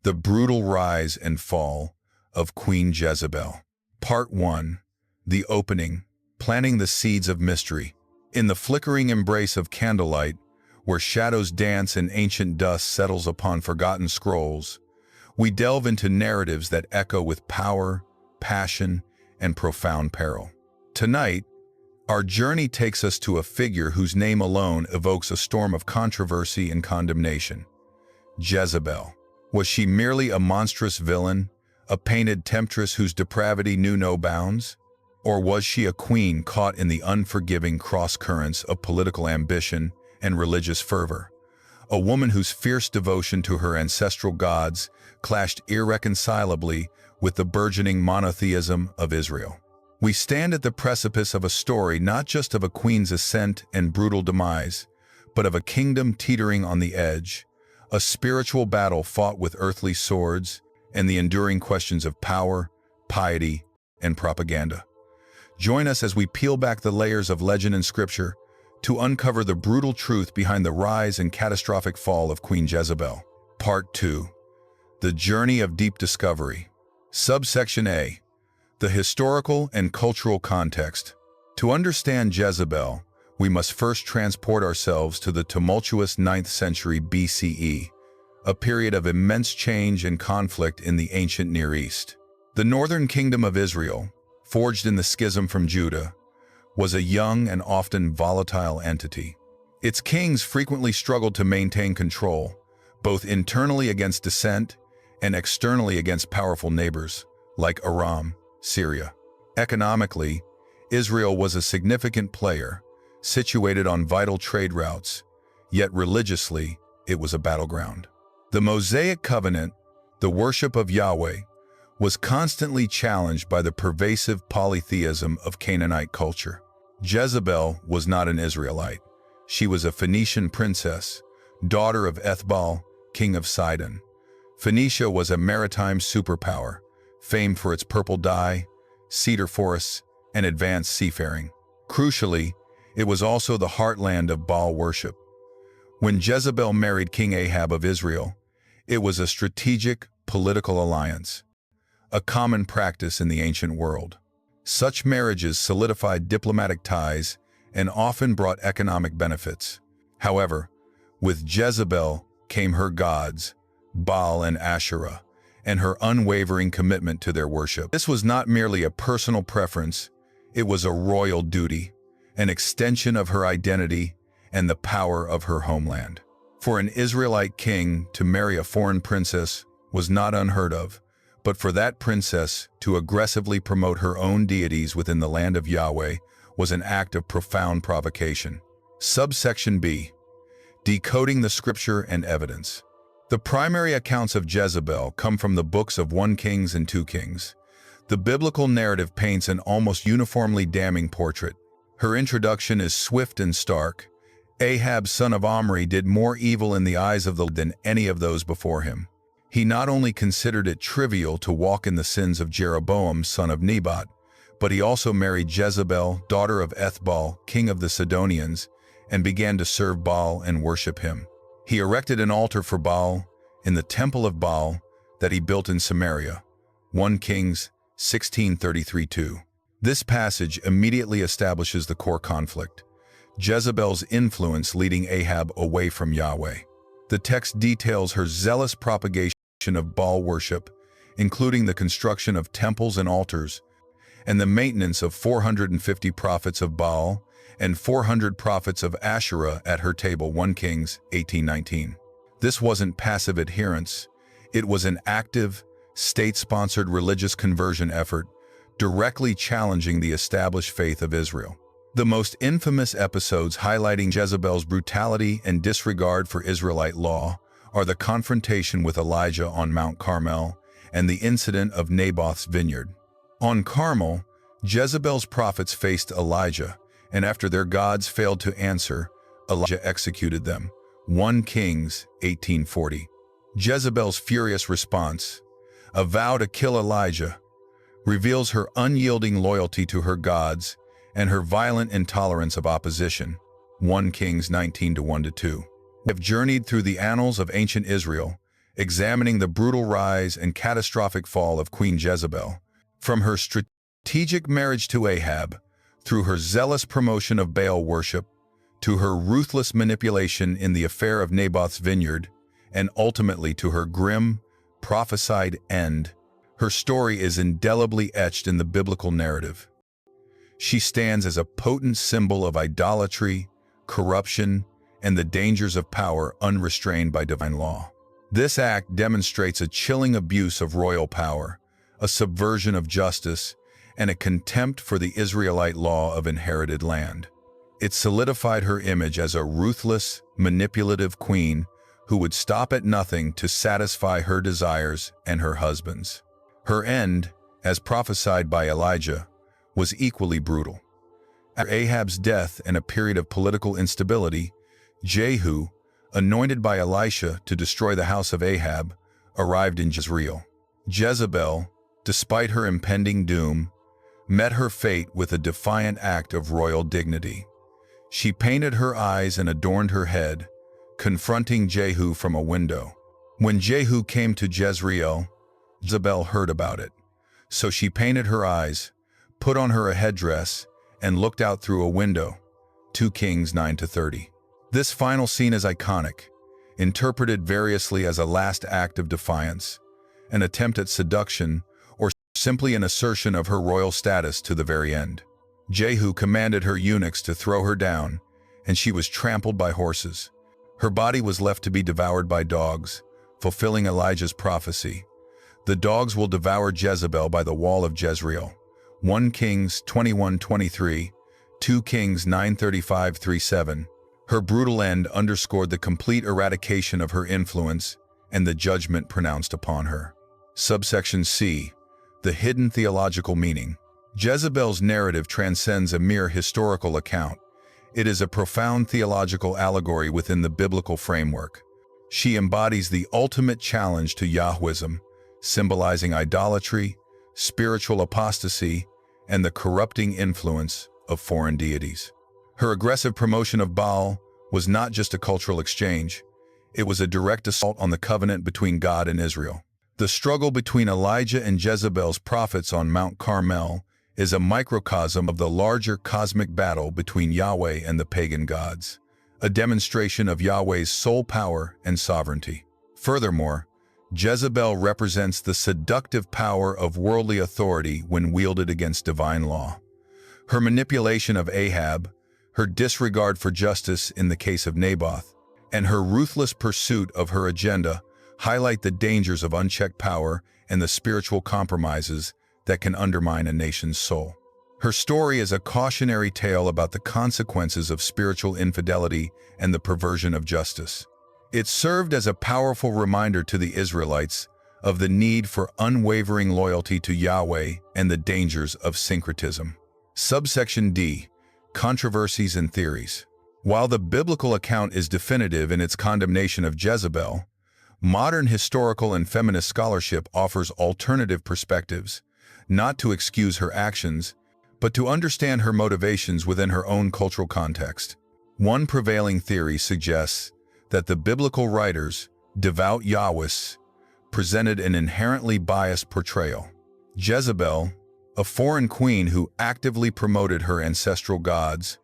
The brutal rise and fall of Queen Jezebel. Part 1. The opening, planting the seeds of mystery. In the flickering embrace of candlelight, where shadows dance and ancient dust settles upon forgotten scrolls, we delve into narratives that echo with power, passion, and profound peril. Tonight, our journey takes us to a figure whose name alone evokes a storm of controversy and condemnation. Jezebel. Was she merely a monstrous villain, a painted temptress whose depravity knew no bounds? Or was she a queen caught in the unforgiving cross-currents of political ambition and religious fervor? A woman whose fierce devotion to her ancestral gods clashed irreconcilably with the burgeoning monotheism of Israel. We stand at the precipice of a story not just of a queen's ascent and brutal demise, but of a kingdom teetering on the edge, a spiritual battle fought with earthly swords, and the enduring questions of power, piety, and propaganda. Join us as we peel back the layers of legend and scripture to uncover the brutal truth behind the rise and catastrophic fall of Queen Jezebel. Part 2. The Journey of Deep Discovery. Subsection A. The historical and cultural context. To understand Jezebel, we must first transport ourselves to the tumultuous 9th century BCE, a period of immense change and conflict in the ancient Near East. The northern kingdom of Israel, forged in the schism from Judah, was a young and often volatile entity. Its kings frequently struggled to maintain control, both internally against dissent and externally against powerful neighbors, like Aram, Syria. Economically, Israel was a significant player, situated on vital trade routes, yet religiously, it was a battleground. The Mosaic covenant, the worship of Yahweh, was constantly challenged by the pervasive polytheism of Canaanite culture. Jezebel was not an Israelite. She was a Phoenician princess, daughter of Ethbal, king of Sidon. Phoenicia was a maritime superpower, famed for its purple dye, cedar forests, and advanced seafaring. Crucially, it was also the heartland of Baal worship. When Jezebel married King Ahab of Israel, it was a strategic political alliance, a common practice in the ancient world. Such marriages solidified diplomatic ties and often brought economic benefits. However, with Jezebel came her gods, Baal and Asherah, and her unwavering commitment to their worship. This was not merely a personal preference, it was a royal duty, an extension of her identity and the power of her homeland. For an Israelite king to marry a foreign princess was not unheard of, but for that princess to aggressively promote her own deities within the land of Yahweh was an act of profound provocation. Subsection B. Decoding the scripture and evidence. The primary accounts of Jezebel come from the books of 1 Kings and 2 Kings. The biblical narrative paints an almost uniformly damning portrait. Her introduction is swift and stark. Ahab, son of Omri, did more evil in the eyes of the Lord than any of those before him. He not only considered it trivial to walk in the sins of Jeroboam, son of Nebat, but he also married Jezebel, daughter of Ethbal, king of the Sidonians, and began to serve Baal and worship him. He erected an altar for Baal in the temple of Baal that he built in Samaria. 1 Kings 16:33-2. This passage immediately establishes the core conflict, Jezebel's influence leading Ahab away from Yahweh. The text details her zealous propagation of Baal worship, including the construction of temples and altars, and the maintenance of 450 prophets of Baal and 400 prophets of Asherah at her table. 1 Kings 18:19. This wasn't passive adherence, it was an active, state-sponsored religious conversion effort directly challenging the established faith of Israel. The most infamous episodes highlighting Jezebel's brutality and disregard for Israelite law are the confrontation with Elijah on Mount Carmel and the incident of Naboth's vineyard. On Carmel, Jezebel's prophets faced Elijah, and after their gods failed to answer, Elijah executed them. 1 Kings 18:40. Jezebel's furious response, a vow to kill Elijah, reveals her unyielding loyalty to her gods and her violent intolerance of opposition. 1 Kings 19:1-2. We have journeyed through the annals of ancient Israel, examining the brutal rise and catastrophic fall of Queen Jezebel. From her strategic marriage to Ahab, through her zealous promotion of Baal worship, to her ruthless manipulation in the affair of Naboth's vineyard, and ultimately to her grim, prophesied end, her story is indelibly etched in the biblical narrative. She stands as a potent symbol of idolatry, corruption, and the dangers of power unrestrained by divine law. This act demonstrates a chilling abuse of royal power, a subversion of justice, and a contempt for the Israelite law of inherited land. It solidified her image as a ruthless, manipulative queen who would stop at nothing to satisfy her desires and her husband's. Her end, as prophesied by Elijah, was equally brutal. After Ahab's death and a period of political instability, Jehu, anointed by Elisha to destroy the house of Ahab, arrived in Jezreel. Jezebel, despite her impending doom, met her fate with a defiant act of royal dignity. She painted her eyes and adorned her head, confronting Jehu from a window. When Jehu came to Jezreel, Jezebel heard about it. So she painted her eyes, put on her a headdress, and looked out through a window. 2 Kings 9-30. This final scene is iconic, interpreted variously as a last act of defiance, an attempt at seduction, or simply an assertion of her royal status to the very end. Jehu commanded her eunuchs to throw her down, and she was trampled by horses. Her body was left to be devoured by dogs, fulfilling Elijah's prophecy. The dogs will devour Jezebel by the wall of Jezreel. 1 Kings 21:23, 2 Kings 9:35-37. Her brutal end underscored the complete eradication of her influence and the judgment pronounced upon her. Subsection C. The hidden theological meaning. Jezebel's narrative transcends a mere historical account. It is a profound theological allegory within the biblical framework. She embodies the ultimate challenge to Yahwism, symbolizing idolatry, spiritual apostasy, and the corrupting influence of foreign deities. Her aggressive promotion of Baal was not just a cultural exchange, it was a direct assault on the covenant between God and Israel. The struggle between Elijah and Jezebel's prophets on Mount Carmel is a microcosm of the larger cosmic battle between Yahweh and the pagan gods, a demonstration of Yahweh's sole power and sovereignty. Furthermore, Jezebel represents the seductive power of worldly authority when wielded against divine law. Her manipulation of Ahab, her disregard for justice in the case of Naboth, and her ruthless pursuit of her agenda highlight the dangers of unchecked power and the spiritual compromises that can undermine a nation's soul. Her story is a cautionary tale about the consequences of spiritual infidelity and the perversion of justice. It served as a powerful reminder to the Israelites of the need for unwavering loyalty to Yahweh and the dangers of syncretism. Subsection D. Controversies and theories. While the biblical account is definitive in its condemnation of Jezebel, modern historical and feminist scholarship offers alternative perspectives, not to excuse her actions, but to understand her motivations within her own cultural context. One prevailing theory suggests that the biblical writers, devout Yahwists, presented an inherently biased portrayal. Jezebel, a foreign queen who actively promoted her ancestral gods,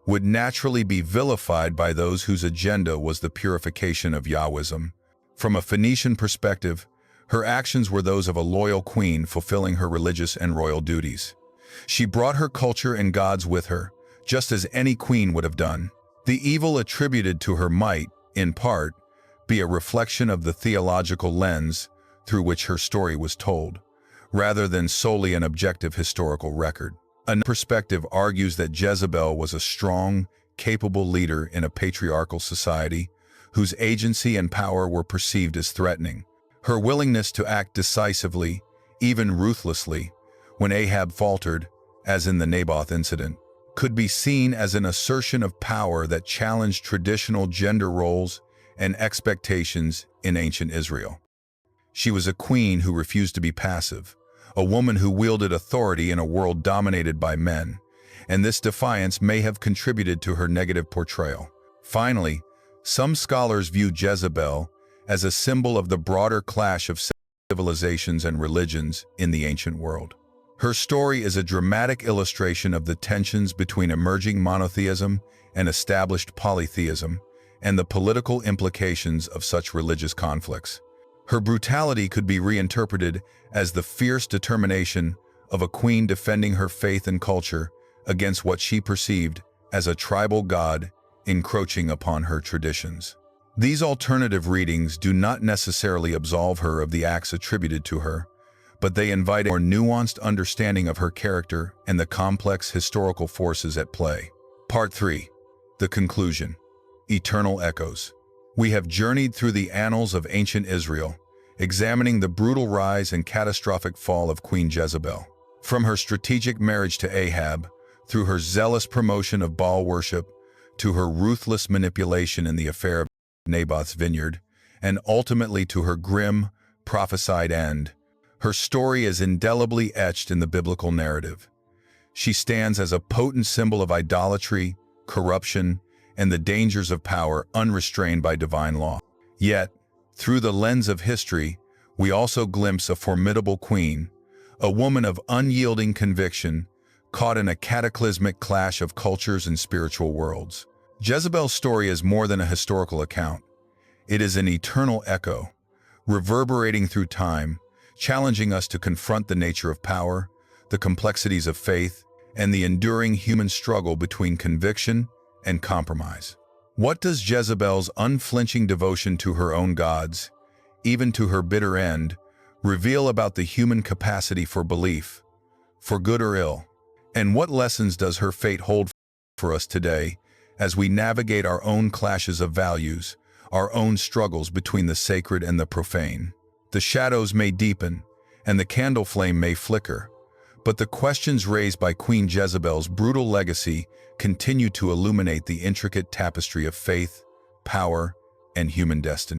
would naturally be vilified by those whose agenda was the purification of Yahwism. From a Phoenician perspective, her actions were those of a loyal queen fulfilling her religious and royal duties. She brought her culture and gods with her, just as any queen would have done. The evil attributed to her might, in part, be a reflection of the theological lens through which her story was told, rather than solely an objective historical record. Another perspective argues that Jezebel was a strong, capable leader in a patriarchal society whose agency and power were perceived as threatening. Her willingness to act decisively, even ruthlessly, when Ahab faltered, as in the Naboth incident, could be seen as an assertion of power that challenged traditional gender roles and expectations in ancient Israel. She was a queen who refused to be passive, a woman who wielded authority in a world dominated by men, and this defiance may have contributed to her negative portrayal. Finally, some scholars view Jezebel as a symbol of the broader clash of civilizations and religions in the ancient world. Her story is a dramatic illustration of the tensions between emerging monotheism and established polytheism, and the political implications of such religious conflicts. Her brutality could be reinterpreted as the fierce determination of a queen defending her faith and culture against what she perceived as a tribal god encroaching upon her traditions. These alternative readings do not necessarily absolve her of the acts attributed to her, but they invite a more nuanced understanding of her character and the complex historical forces at play. Part 3. The conclusion. Eternal echoes. We have journeyed through the annals of ancient Israel, examining the brutal rise and catastrophic fall of Queen Jezebel. From her strategic marriage to Ahab, through her zealous promotion of Baal worship, to her ruthless manipulation in the affair of Naboth's vineyard, and ultimately to her grim, prophesied end, her story is indelibly etched in the biblical narrative. She stands as a potent symbol of idolatry, corruption, and the dangers of power unrestrained by divine law. Yet, through the lens of history, we also glimpse a formidable queen, a woman of unyielding conviction, caught in a cataclysmic clash of cultures and spiritual worlds. Jezebel's story is more than a historical account. It is an eternal echo, reverberating through time, challenging us to confront the nature of power, the complexities of faith, and the enduring human struggle between conviction and compromise. What does Jezebel's unflinching devotion to her own gods, even to her bitter end, reveal about the human capacity for belief, for good or ill? And what lessons does her fate hold for us today as we navigate our own clashes of values, our own struggles between the sacred and the profane? The shadows may deepen, and the candle flame may flicker, but the questions raised by Queen Jezebel's brutal legacy continue to illuminate the intricate tapestry of faith, power, and human destiny.